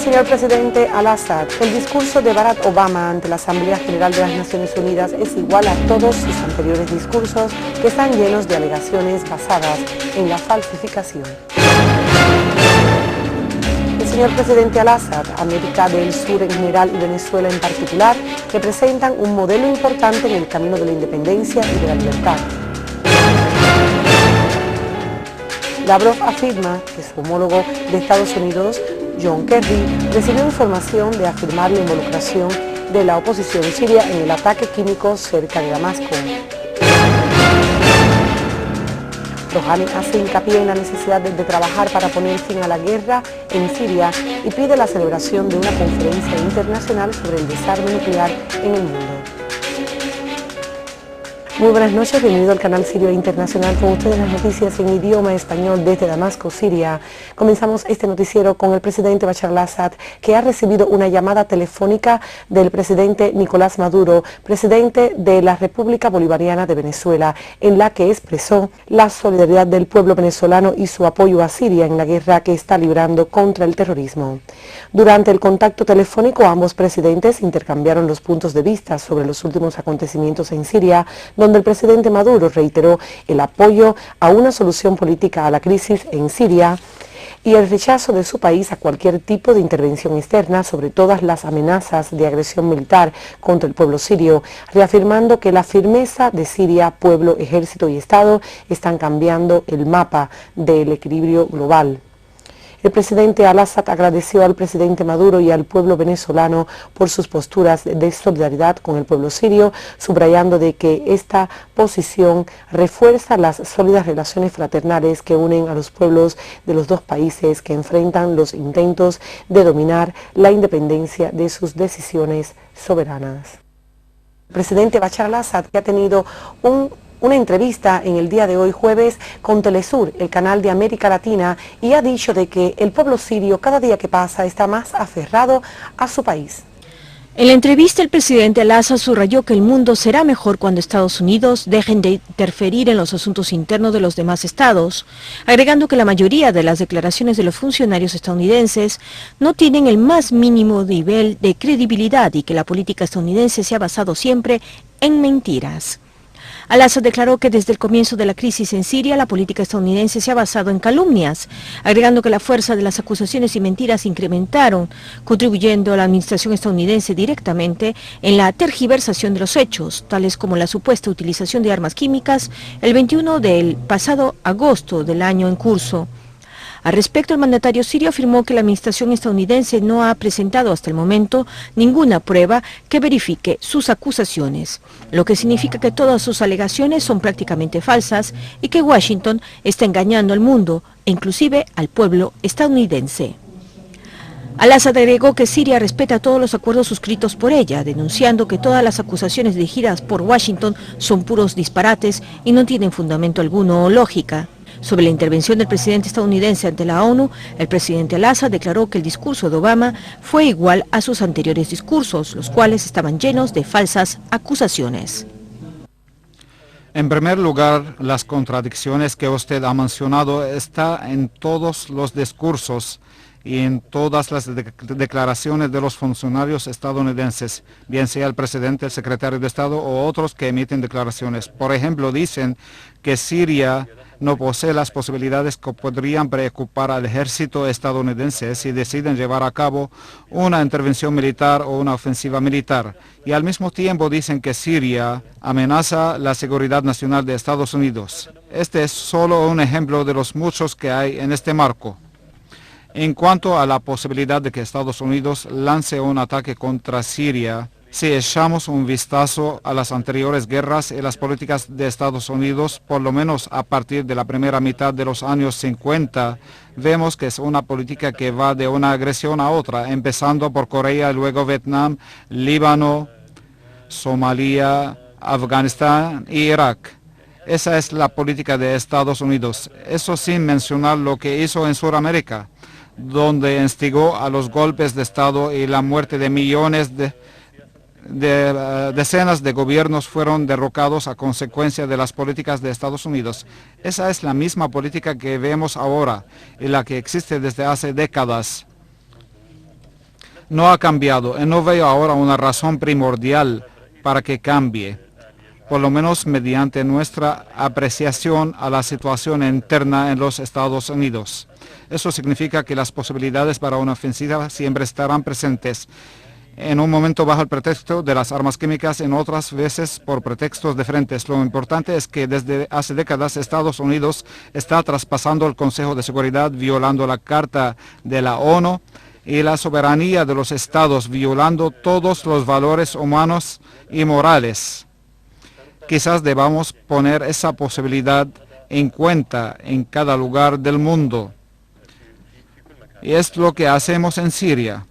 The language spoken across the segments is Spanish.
Señor presidente Al-Assad, el discurso de Barack Obama ante la Asamblea General de las Naciones Unidas es igual a todos sus anteriores discursos que están llenos de alegaciones basadas en la falsificación. El señor presidente Al-Assad, América del Sur en general y Venezuela en particular, representan un modelo importante en el camino de la independencia y de la libertad. Lavrov afirma que su homólogo de Estados Unidos, John Kerry, recibió información de afirmar la involucración de la oposición siria en el ataque químico cerca de Damasco. Rouhani hace hincapié en la necesidad de trabajar para poner fin a la guerra en Siria y pide la celebración de una conferencia internacional sobre el desarme nuclear en el mundo. Muy buenas noches, bienvenido al canal Sirio Internacional, con ustedes las noticias en idioma español desde Damasco, Siria. Comenzamos este noticiero con el presidente Bashar al-Assad, que ha recibido una llamada telefónica del presidente Nicolás Maduro, presidente de la República Bolivariana de Venezuela, en la que expresó la solidaridad del pueblo venezolano y su apoyo a Siria en la guerra que está librando contra el terrorismo. Durante el contacto telefónico, ambos presidentes intercambiaron los puntos de vista sobre los últimos acontecimientos en Siria, donde el presidente Maduro reiteró el apoyo a una solución política a la crisis en Siria y el rechazo de su país a cualquier tipo de intervención externa sobre todas las amenazas de agresión militar contra el pueblo sirio, reafirmando que la firmeza de Siria, pueblo, ejército y Estado están cambiando el mapa del equilibrio global. El presidente Al-Assad agradeció al presidente Maduro y al pueblo venezolano por sus posturas de solidaridad con el pueblo sirio, subrayando de que esta posición refuerza las sólidas relaciones fraternales que unen a los pueblos de los dos países que enfrentan los intentos de dominar la independencia de sus decisiones soberanas. El presidente Bashar al-Assad, que ha tenido una entrevista en el día de hoy jueves con Telesur, el canal de América Latina, y ha dicho de que el pueblo sirio cada día que pasa está más aferrado a su país. En la entrevista, el presidente Al-Assad subrayó que el mundo será mejor cuando Estados Unidos dejen de interferir en los asuntos internos de los demás estados, agregando que la mayoría de las declaraciones de los funcionarios estadounidenses no tienen el más mínimo nivel de credibilidad y que la política estadounidense se ha basado siempre en mentiras. Al-Assad declaró que desde el comienzo de la crisis en Siria, la política estadounidense se ha basado en calumnias, agregando que la fuerza de las acusaciones y mentiras incrementaron, contribuyendo a la administración estadounidense directamente en la tergiversación de los hechos, tales como la supuesta utilización de armas químicas el 21 del pasado agosto del año en curso. Al respecto, el mandatario sirio afirmó que la administración estadounidense no ha presentado hasta el momento ninguna prueba que verifique sus acusaciones, lo que significa que todas sus alegaciones son prácticamente falsas y que Washington está engañando al mundo e inclusive al pueblo estadounidense. Al-Assad agregó que Siria respeta todos los acuerdos suscritos por ella, denunciando que todas las acusaciones dirigidas por Washington son puros disparates y no tienen fundamento alguno o lógica. Sobre la intervención del presidente estadounidense ante la ONU, el presidente Al-Assad declaró que el discurso de Obama fue igual a sus anteriores discursos, los cuales estaban llenos de falsas acusaciones. En primer lugar, las contradicciones que usted ha mencionado están en todos los discursos y en todas las declaraciones de los funcionarios estadounidenses, bien sea el presidente, el secretario de Estado o otros que emiten declaraciones. Por ejemplo, dicen que Siria no posee las posibilidades que podrían preocupar al ejército estadounidense si deciden llevar a cabo una intervención militar o una ofensiva militar. Y al mismo tiempo dicen que Siria amenaza la seguridad nacional de Estados Unidos. Este es solo un ejemplo de los muchos que hay en este marco. En cuanto a la posibilidad de que Estados Unidos lance un ataque contra Siria, si echamos un vistazo a las anteriores guerras y las políticas de Estados Unidos, por lo menos a partir de la primera mitad de los años 50, vemos que es una política que va de una agresión a otra, empezando por Corea, luego Vietnam, Líbano, Somalia, Afganistán y Irak. Esa es la política de Estados Unidos. Eso sin mencionar lo que hizo en Sudamérica, donde instigó a los golpes de Estado y la muerte de millones de decenas de gobiernos fueron derrocados a consecuencia de las políticas de Estados Unidos. Esa es la misma política que vemos ahora y la que existe desde hace décadas. no ha cambiado y no veo ahora una razón primordial para que cambie, por lo menos mediante nuestra apreciación a la situación interna en los Estados Unidos. Eso significa que las posibilidades para una ofensiva siempre estarán presentes, en un momento bajo el pretexto de las armas químicas, en otras veces por pretextos diferentes. Lo importante es que desde hace décadas Estados Unidos está traspasando el Consejo de Seguridad, violando la Carta de la ONU y la soberanía de los estados, violando todos los valores humanos y morales. Quizás debamos poner esa posibilidad en cuenta en cada lugar del mundo. Y es lo que hacemos en Siria.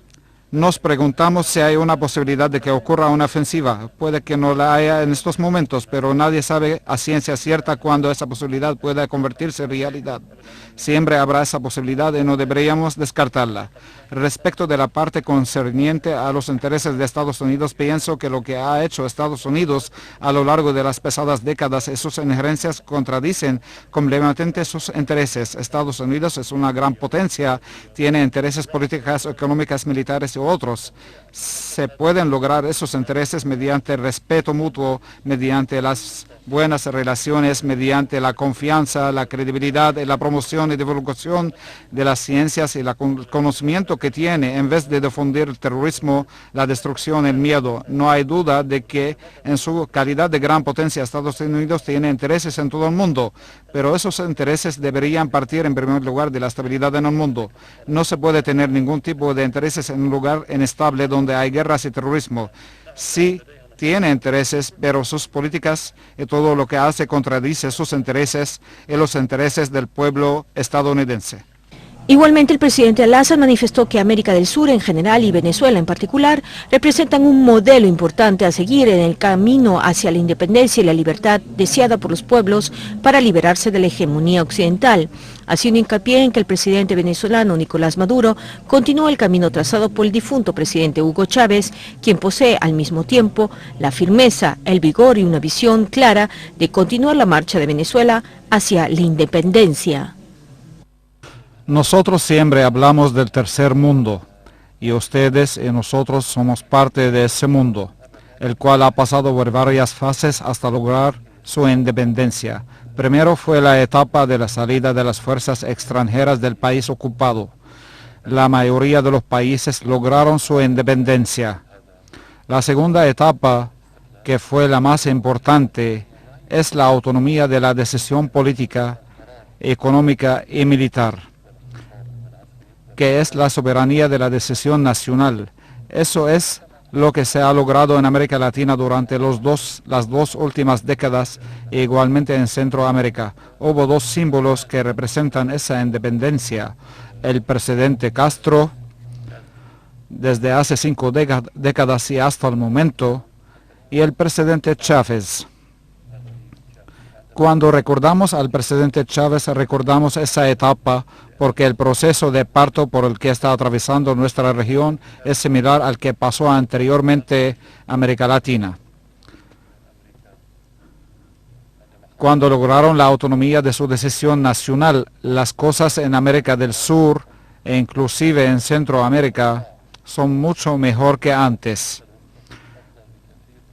Nos preguntamos si hay una posibilidad de que ocurra una ofensiva. Puede que no la haya en estos momentos, pero nadie sabe a ciencia cierta cuándo esa posibilidad pueda convertirse en realidad. Siempre habrá esa posibilidad y no deberíamos descartarla. Respecto de la parte concerniente a los intereses de Estados Unidos, pienso que lo que ha hecho Estados Unidos a lo largo de las pesadas décadas y sus injerencias contradicen completamente sus intereses. Estados Unidos es una gran potencia, tiene intereses políticas, económicas, militares y otros. Se pueden lograr esos intereses mediante el respeto mutuo, mediante las buenas relaciones, mediante la confianza, la credibilidad y la promoción y divulgación de las ciencias y el conocimiento que tiene, en vez de difundir el terrorismo, la destrucción, el miedo. No hay duda de que en su calidad de gran potencia Estados Unidos tiene intereses en todo el mundo, pero esos intereses deberían partir en primer lugar de la estabilidad en el mundo. No se puede tener ningún tipo de intereses en un lugar inestable donde hay guerras y terrorismo. Sí, tiene intereses, pero sus políticas y todo lo que hace contradice sus intereses y los intereses del pueblo estadounidense. Igualmente, el presidente Al-Assad manifestó que América del Sur en general y Venezuela en particular representan un modelo importante a seguir en el camino hacia la independencia y la libertad deseada por los pueblos para liberarse de la hegemonía occidental, haciendo hincapié en que el presidente venezolano Nicolás Maduro continúa el camino trazado por el difunto presidente Hugo Chávez, quien posee al mismo tiempo la firmeza, el vigor y una visión clara de continuar la marcha de Venezuela hacia la independencia. Nosotros siempre hablamos del tercer mundo, y ustedes y nosotros somos parte de ese mundo, el cual ha pasado por varias fases hasta lograr su independencia. Primero fue la etapa de la salida de las fuerzas extranjeras del país ocupado. La mayoría de los países lograron su independencia. La segunda etapa, que fue la más importante, es la autonomía de la decisión política, económica y militar, que es la soberanía de la decisión nacional. Eso es lo que se ha logrado en América Latina durante las dos últimas décadas e igualmente en Centroamérica. Hubo dos símbolos que representan esa independencia. El presidente Castro, desde hace 5 décadas y hasta el momento, y el presidente Chávez. Cuando recordamos al presidente Chávez, recordamos esa etapa porque el proceso de parto por el que está atravesando nuestra región es similar al que pasó anteriormente en América Latina. Cuando lograron la autonomía de su decisión nacional, las cosas en América del Sur e inclusive en Centroamérica son mucho mejor que antes.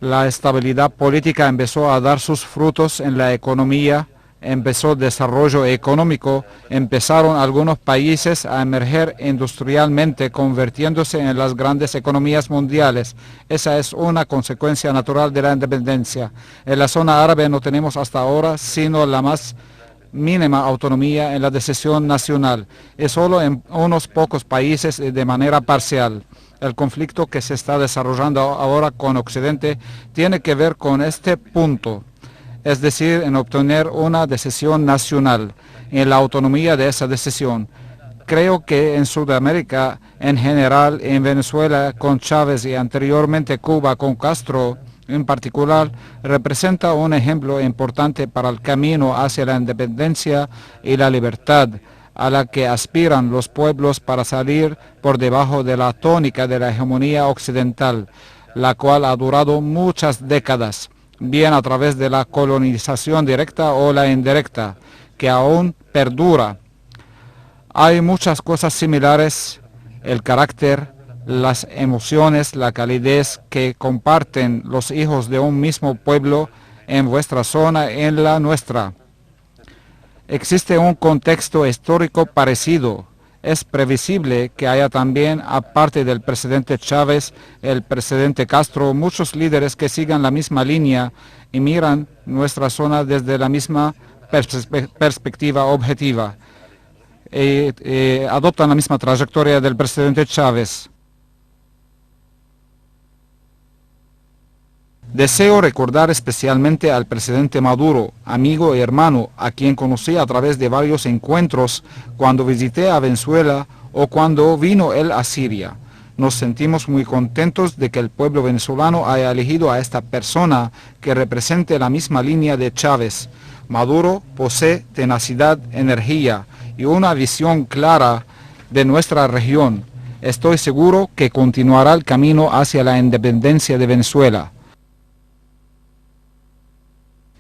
La estabilidad política empezó a dar sus frutos en la economía, empezó el desarrollo económico, empezaron algunos países a emerger industrialmente, convirtiéndose en las grandes economías mundiales. Esa es una consecuencia natural de la independencia. En la zona árabe no tenemos hasta ahora sino la más mínima autonomía en la decisión nacional, y solo en unos pocos países de manera parcial. El conflicto que se está desarrollando ahora con Occidente tiene que ver con este punto, es decir, en obtener una decisión nacional, en la autonomía de esa decisión. Creo que en Sudamérica en general, en Venezuela con Chávez y anteriormente Cuba con Castro en particular, representa un ejemplo importante para el camino hacia la independencia y la libertad a la que aspiran los pueblos para salir por debajo de la tónica de la hegemonía occidental, la cual ha durado muchas décadas, bien a través de la colonización directa o la indirecta, que aún perdura. Hay muchas cosas similares, el carácter, las emociones, la calidez que comparten los hijos de un mismo pueblo en vuestra zona, en la nuestra. Existe un contexto histórico parecido. Es previsible que haya también, aparte del presidente Chávez, el presidente Castro, muchos líderes que sigan la misma línea y miran nuestra zona desde la misma perspectiva objetiva. Adoptan la misma trayectoria del presidente Chávez. Deseo recordar especialmente al presidente Maduro, amigo y hermano, a quien conocí a través de varios encuentros cuando visité a Venezuela o cuando vino él a Siria. Nos sentimos muy contentos de que el pueblo venezolano haya elegido a esta persona que represente la misma línea de Chávez. Maduro posee tenacidad, energía y una visión clara de nuestra región. Estoy seguro que continuará el camino hacia la independencia de Venezuela.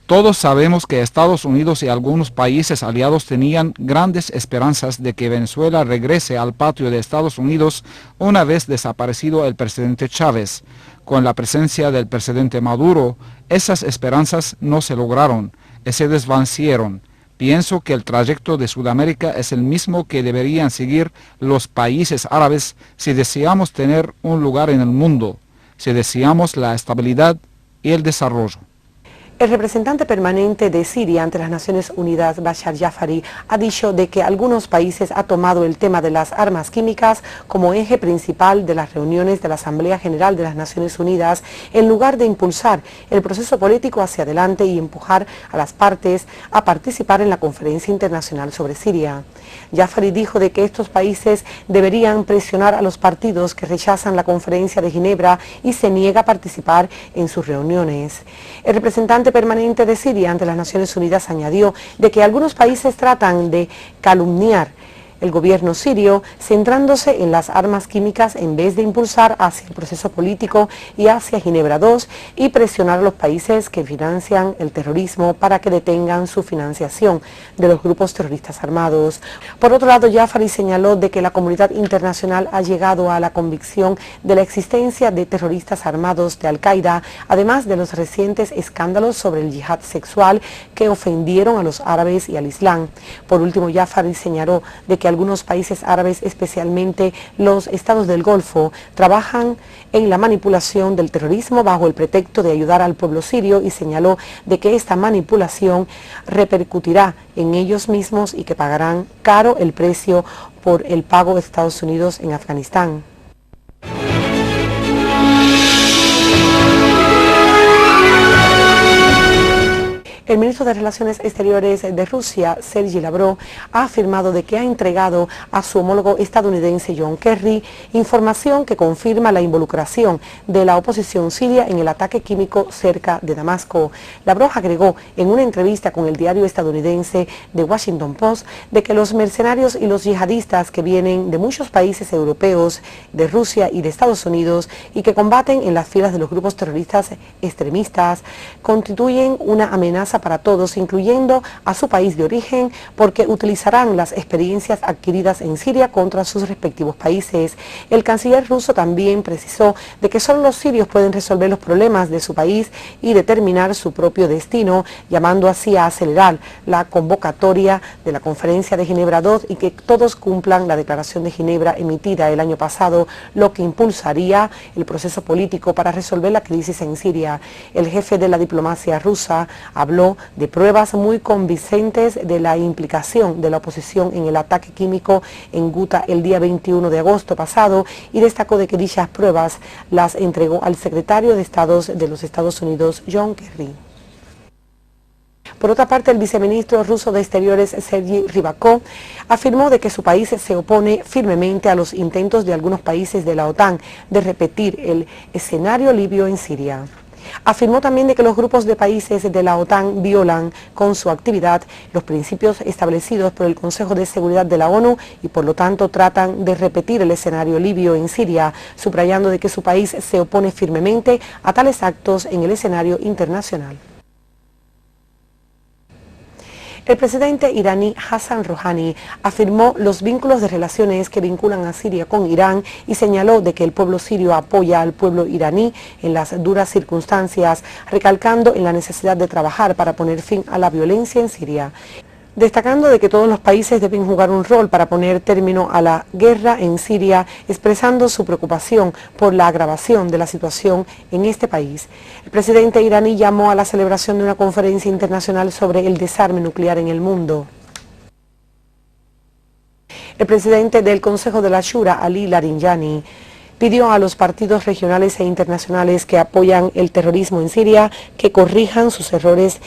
Todos sabemos que Estados Unidos y algunos países aliados tenían grandes esperanzas de que Venezuela regrese al patio de Estados Unidos una vez desaparecido el presidente Chávez. Con la presencia del presidente Maduro, esas esperanzas no se lograron y se desvanecieron. Pienso que el trayecto de Sudamérica es el mismo que deberían seguir los países árabes si deseamos tener un lugar en el mundo, si deseamos la estabilidad y el desarrollo. El representante permanente de Siria ante las Naciones Unidas, Bashar Jafari, ha dicho de que algunos países han tomado el tema de las armas químicas como eje principal de las reuniones de la Asamblea General de las Naciones Unidas, en lugar de impulsar el proceso político hacia adelante y empujar a las partes a participar en la Conferencia Internacional sobre Siria. Jafari dijo de que estos países deberían presionar a los partidos que rechazan la Conferencia de Ginebra y se niega a participar en sus reuniones. El representante permanente de Siria ante las Naciones Unidas añadió de que algunos países tratan de calumniar el gobierno sirio, centrándose en las armas químicas en vez de impulsar hacia el proceso político y hacia Ginebra II y presionar a los países que financian el terrorismo para que detengan su financiación de los grupos terroristas armados. Por otro lado, Jafari señaló de que la comunidad internacional ha llegado a la convicción de la existencia de terroristas armados de Al-Qaeda, además de los recientes escándalos sobre el yihad sexual que ofendieron a los árabes y al Islam. Por último, Jafari señaló de que algunos países árabes, especialmente los estados del Golfo, trabajan en la manipulación del terrorismo bajo el pretexto de ayudar al pueblo sirio y señaló de que esta manipulación repercutirá en ellos mismos y que pagarán caro el precio por el pago de Estados Unidos en Afganistán. El ministro de Relaciones Exteriores de Rusia, Sergei Lavrov, ha afirmado de que ha entregado a su homólogo estadounidense John Kerry información que confirma la involucración de la oposición siria en el ataque químico cerca de Damasco. Lavrov agregó en una entrevista con el diario estadounidense The Washington Post de que los mercenarios y los yihadistas que vienen de muchos países europeos, de Rusia y de Estados Unidos y que combaten en las filas de los grupos terroristas extremistas constituyen una amenaza para todos, incluyendo a su país de origen, porque utilizarán las experiencias adquiridas en Siria contra sus respectivos países. El canciller ruso también precisó de que solo los sirios pueden resolver los problemas de su país y determinar su propio destino, llamando así a acelerar la convocatoria de la Conferencia de Ginebra II y que todos cumplan la Declaración de Ginebra emitida el año pasado, lo que impulsaría el proceso político para resolver la crisis en Siria. El jefe de la diplomacia rusa habló de pruebas muy convincentes de la implicación de la oposición en el ataque químico en Guta el día 21 de agosto pasado y destacó de que dichas pruebas las entregó al secretario de Estado de los Estados Unidos, John Kerry. Por otra parte, el viceministro ruso de Exteriores, Sergei Ryabkov, afirmó de que su país se opone firmemente a los intentos de algunos países de la OTAN de repetir el escenario libio en Siria. Afirmó también de que los grupos de países de la OTAN violan con su actividad los principios establecidos por el Consejo de Seguridad de la ONU y por lo tanto tratan de repetir el escenario libio en Siria, subrayando de que su país se opone firmemente a tales actos en el escenario internacional. El presidente iraní Hassan Rouhani afirmó los vínculos de relaciones que vinculan a Siria con Irán y señaló de que el pueblo sirio apoya al pueblo iraní en las duras circunstancias, recalcando en la necesidad de trabajar para poner fin a la violencia en Siria, destacando de que todos los países deben jugar un rol para poner término a la guerra en Siria, expresando su preocupación por la agravación de la situación en este país. El presidente iraní llamó a la celebración de una conferencia internacional sobre el desarme nuclear en el mundo. El presidente del Consejo de la Shura, Ali Larijani, pidió a los partidos regionales e internacionales que apoyan el terrorismo en Siria que corrijan sus errores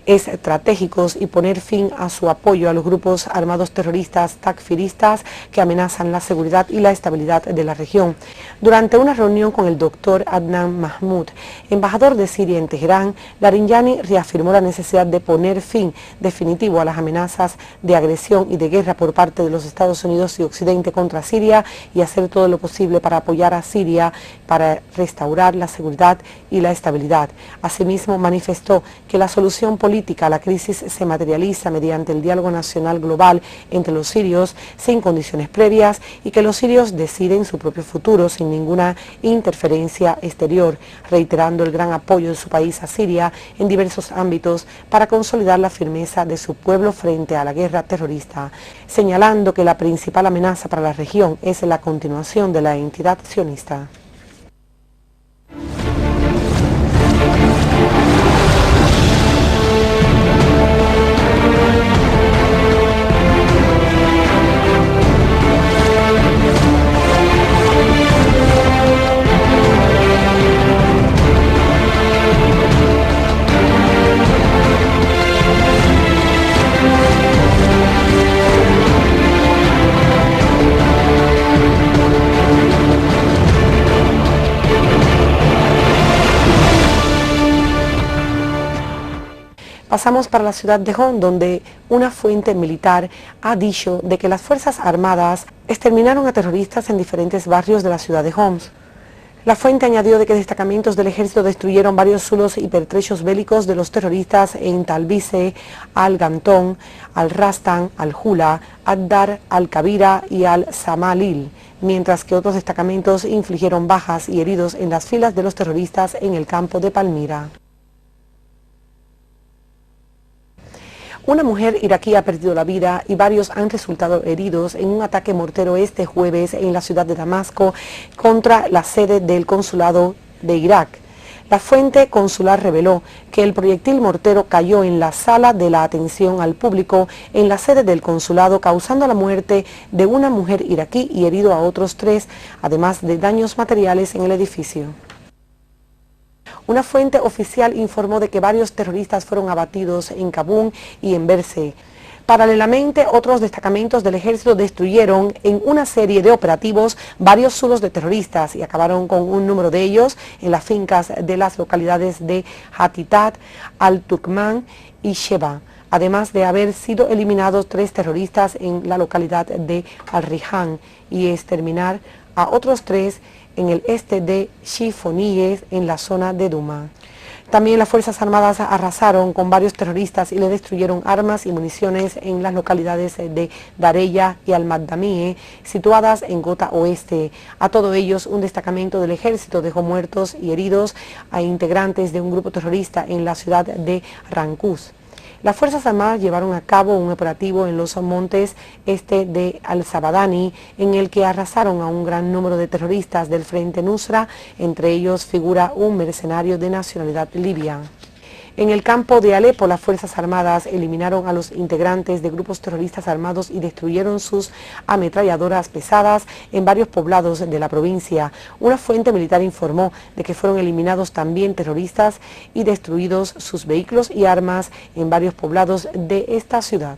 estratégicos y poner fin a su apoyo a los grupos armados terroristas takfiristas que amenazan la seguridad y la estabilidad de la región. Durante una reunión con el doctor Adnan Mahmoud, embajador de Siria en Teherán, Larijani reafirmó la necesidad de poner fin definitivo a las amenazas de agresión y de guerra por parte de los Estados Unidos y Occidente contra Siria y hacer todo lo posible para apoyar a Siria para restaurar la seguridad y la estabilidad. Asimismo, manifestó que la solución política a la crisis se materializa mediante el diálogo nacional global entre los sirios sin condiciones previas y que los sirios deciden su propio futuro sin ninguna interferencia exterior, reiterando el gran apoyo de su país a Siria en diversos ámbitos para consolidar la firmeza de su pueblo frente a la guerra terrorista, señalando que la principal amenaza para la región es la continuación de la entidad sionista. Pasamos para la ciudad de Homs, donde una fuente militar ha dicho de que las Fuerzas Armadas exterminaron a terroristas en diferentes barrios de la ciudad de Homs. La fuente añadió de que destacamentos del ejército destruyeron varios zulos y pertrechos bélicos de los terroristas en Talbise, Al-Gantón, Al-Rastan, Al-Hula, Ad-Dar, Al-Kabira y Al-Samalil, mientras que otros destacamentos infligieron bajas y heridos en las filas de los terroristas en el campo de Palmira. Una mujer iraquí ha perdido la vida y varios han resultado heridos en un ataque mortero este jueves en la ciudad de Damasco contra la sede del consulado de Irak. La fuente consular reveló que el proyectil mortero cayó en la sala de la atención al público en la sede del consulado, causando la muerte de una mujer iraquí y herido a otros 3, además de daños materiales en el edificio. Una fuente oficial informó de que varios terroristas fueron abatidos en Kabul y en Berse. Paralelamente, otros destacamentos del ejército destruyeron en una serie de operativos varios zulos de terroristas y acabaron con un número de ellos en las fincas de las localidades de Hatitat, Al-Turkman y Sheba, además de haber sido eliminados 3 terroristas en la localidad de Al-Rihan y exterminar a otros 3 en el este de Shifoniye, en la zona de Duma. También las Fuerzas Armadas arrasaron con varios terroristas y le destruyeron armas y municiones en las localidades de Dareya y Al-Maddamie, situadas en Gota Oeste. A todos ellos, un destacamento del ejército dejó muertos y heridos a integrantes de un grupo terrorista en la ciudad de Rancús. Las Fuerzas Armadas llevaron a cabo un operativo en los montes este de Al-Sabadani, en el que arrasaron a un gran número de terroristas del Frente Nusra, entre ellos figura un mercenario de nacionalidad libia. En el campo de Alepo, las Fuerzas Armadas eliminaron a los integrantes de grupos terroristas armados y destruyeron sus ametralladoras pesadas en varios poblados de la provincia. Una fuente militar informó de que fueron eliminados también terroristas y destruidos sus vehículos y armas en varios poblados de esta ciudad.